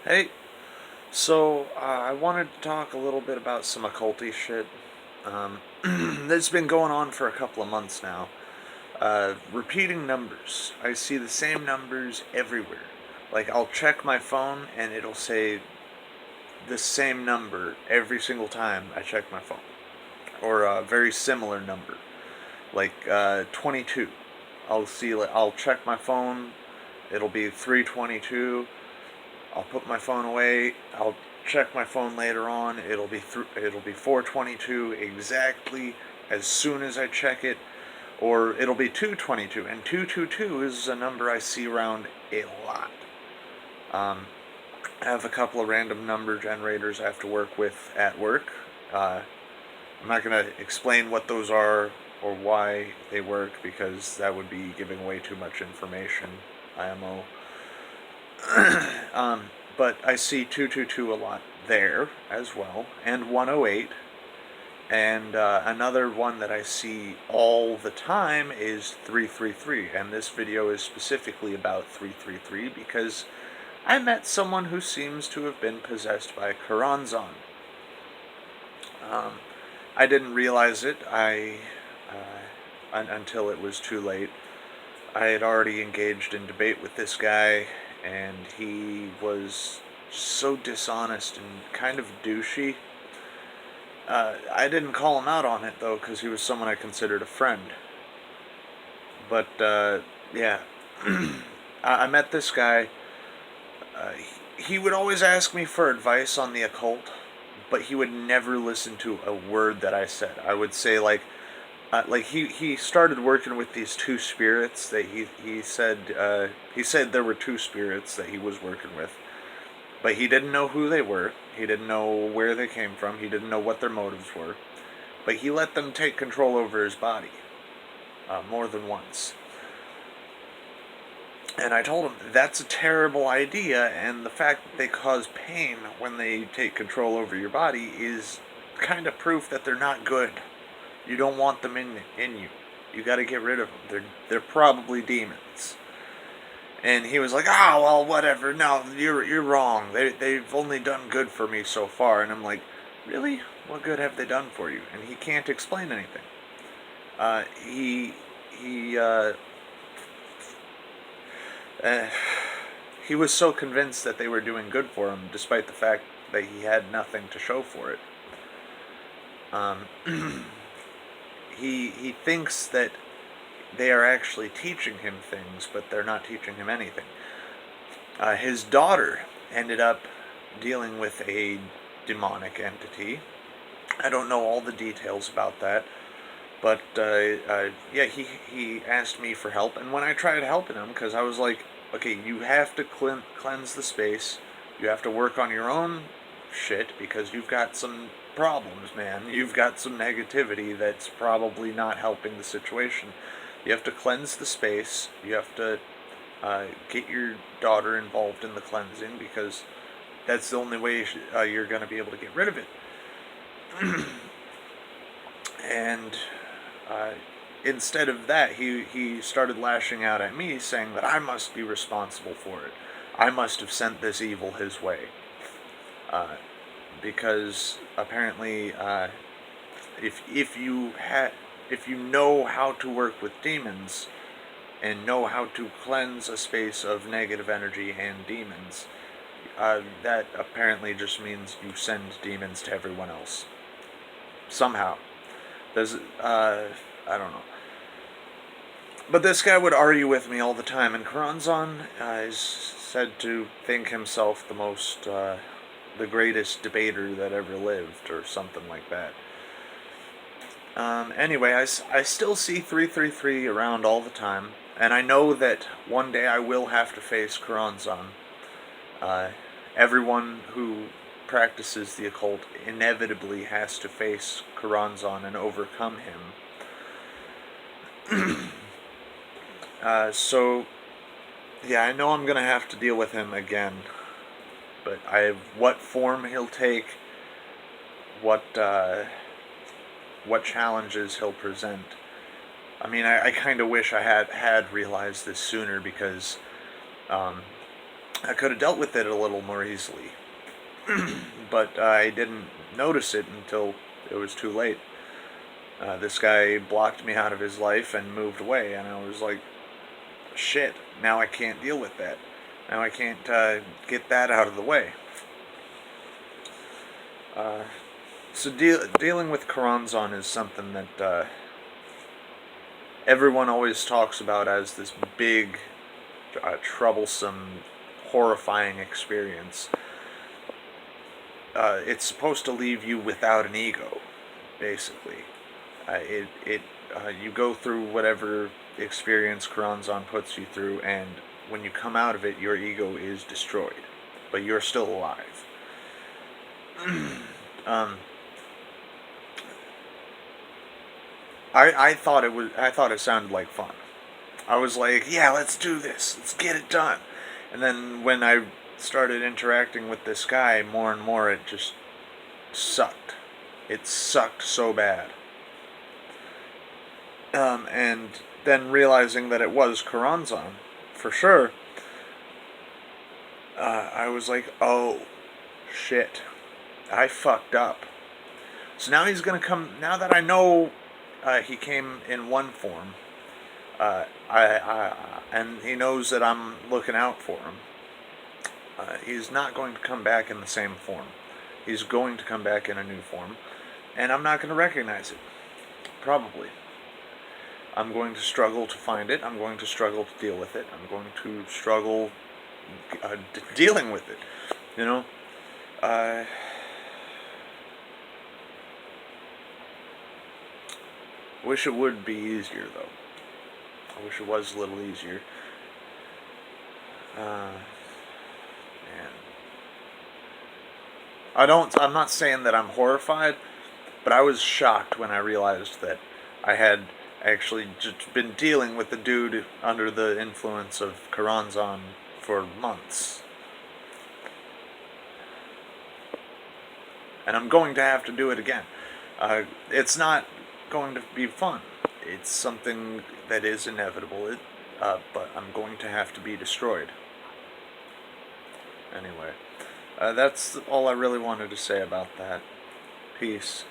Hey, so I wanted to talk a little bit about some occulty shit. Um, that's been going on for a couple of months now. Repeating numbers. I see the same numbers everywhere. Like, I'll check my phone and it'll say the same number every single time I check my phone. Or a very similar number. Like 22. I'll check my phone, it'll be 322. I'll put my phone away. I'll check my phone later on. It'll be 422 exactly as soon as I check it, or it'll be 222. And 222 is a number I see around a lot. Um, I have a couple of random number generators I have to work with at work. I'm not gonna explain what those are or why they work because that would be giving away too much information. IMO. um, but I see 222 a lot there as well, and 108. And another one that I see all the time is 333. And this video is specifically about 333 because I met someone who seems to have been possessed by Karanzan. Um, I didn't realize it until it was too late. I had already engaged in debate with this guy, and he was so dishonest and kind of douchey. I didn't call him out on it, though, because he was someone I considered a friend. But, yeah. I met this guy. He would always ask me for advice on the occult, but he would never listen to a word that I said. I would say, he started working with these two spirits that he said there were two spirits that he was working with, but he didn't know who they were. He didn't know where they came from. He didn't know what their motives were, but he let them take control over his body more than once. And I told him that's a terrible idea, and the fact that they cause pain when they take control over your body is kind of proof that they're not good. You don't want them in you. You got to get rid of them. They're probably demons. And he was like, well, whatever. No, you're wrong. They've only done good for me so far." And I'm like, "Really? What good have they done for you?" And he can't explain anything. He he uh, he was so convinced that they were doing good for him, despite the fact that he had nothing to show for it. Um, he thinks that they are actually teaching him things, but they're not teaching him anything. His daughter ended up dealing with a demonic entity. I don't know all the details about that, but yeah, he asked me for help, and when I tried helping him, because I was like, okay, you have to cleanse the space, you have to work on your own shit, because you've got some problems, man. You've got some negativity that's probably not helping the situation. You have to cleanse the space. You have to get your daughter involved in the cleansing because that's the only way you're going to be able to get rid of it. And uh, instead of that, he started lashing out at me, saying that I must be responsible for it. I must have sent this evil his way. Uh, because apparently, if you know how to work with demons and know how to cleanse a space of negative energy and demons, that apparently just means you send demons to everyone else somehow. There's I don't know. But this guy would argue with me all the time, and Karanzan is said to think himself the greatest debater that ever lived, or something like that. Anyway, I still see 333 around all the time, and I know that one day I will have to face Karanzan. Uh, Everyone who practices the occult inevitably has to face Karanzan and overcome him. So, yeah, I know I'm gonna have to deal with him again, but what form he'll take, what what challenges he'll present. I mean, I kind of wish I had realized this sooner because um, I could have dealt with it a little more easily, but I didn't notice it until it was too late. This guy blocked me out of his life and moved away, and I was like, shit, now I can't deal with that. Now I can't get that out of the way. Uh, so dealing with Karanzan is something that everyone always talks about as this big, troublesome, horrifying experience. It's supposed to leave you without an ego, basically. You go through whatever experience Karanzan puts you through, and when you come out of it, your ego is destroyed, but you're still alive. um, I thought it sounded like fun. I was like, yeah, let's do this. Let's get it done. And then when I started interacting with this guy more and more, it just sucked. It sucked so bad. And then realizing that it was Karanzan, for sure, I was like, oh, shit. I fucked up. So now he's gonna come, now that I know he came in one form, and he knows that I'm looking out for him. He's not going to come back in the same form. He's going to come back in a new form, and I'm not going to recognize it. Probably. I'm going to struggle to find it. I'm going to struggle to deal with it. I'm going to struggle dealing with it. You know? Wish it would be easier, though. I wish it was a little easier. Man. I'm not saying that I'm horrified, but I was shocked when I realized that I had actually just been dealing with the dude under the influence of Karanzan for months. And I'm going to have to do it again. It's not going to be fun. It's something that is inevitable, but I'm going to have to be destroyed. Anyway, that's all I really wanted to say about that. Peace.